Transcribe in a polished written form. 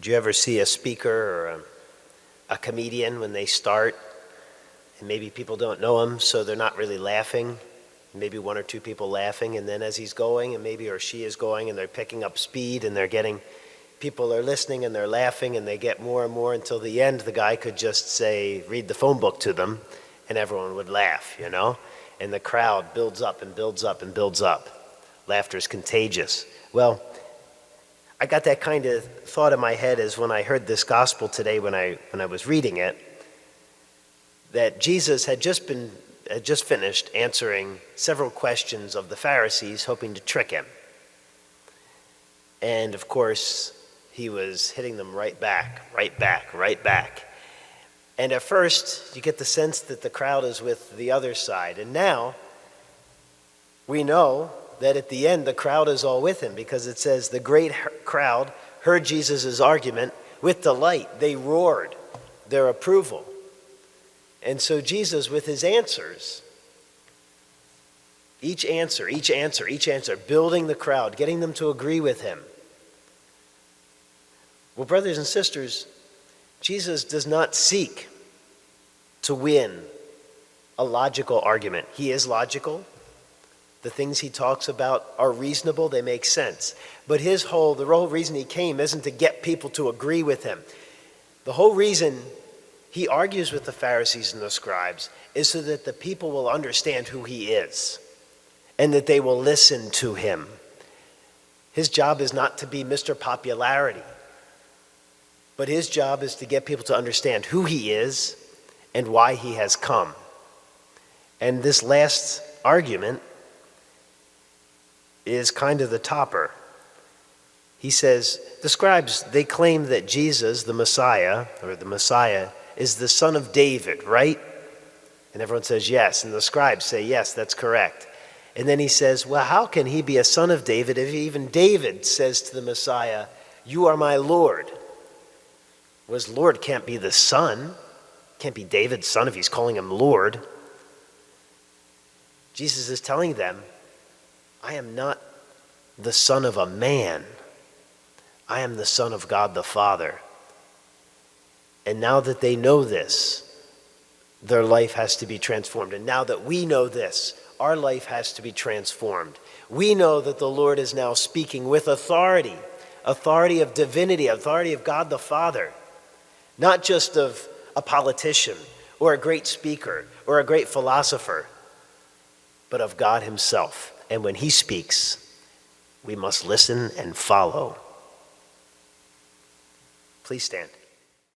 Did you ever see a speaker or a comedian when they start and maybe people don't know him, so they're not really laughing? Maybe one or two people laughing, and then as he's going, and maybe or she is going, and they're picking up speed, and people are listening, and they're laughing, and they get more and more until the end, the guy could just say, read the phone book to them, and everyone would laugh, you know? And the crowd builds up and builds up and builds up. Laughter is contagious. Well, I got that kind of thought in my head as when I heard this gospel today when I was reading it, that Jesus had just finished answering several questions of the Pharisees, hoping to trick him. And of course, he was hitting them right back. And at first, you get the sense that the crowd is with the other side. And now, we know that at the end, the crowd is all with him, because it says the great crowd heard Jesus' argument with delight. They roared their approval. And so Jesus, with his answers, each answer, building the crowd, getting them to agree with him. Well, brothers and sisters, Jesus does not seek to win a logical argument. He is logical. The things he talks about are reasonable, they make sense. But the whole reason he came isn't to get people to agree with him. The whole reason he argues with the Pharisees and the scribes is so that the people will understand who he is and that they will listen to him. His job is not to be Mr. Popularity, but his job is to get people to understand who he is and why he has come. And this last argument is kind of the topper. He says, the scribes, they claim that Jesus, the Messiah, is the son of David, right? And everyone says yes, and the scribes say yes, that's correct. And then he says, well, how can he be a son of David if even David says to the Messiah, you are my Lord? Well, his Lord can't be the son, can't be David's son if he's calling him Lord. Jesus is telling them, I am not the son of a man. I am the son of God the Father. And now that they know this, their life has to be transformed. And now that we know this, our life has to be transformed. We know that the Lord is now speaking with authority of divinity, authority of God the Father, not just of a politician or a great speaker or a great philosopher, but of God himself. And when he speaks, we must listen and follow. Please stand.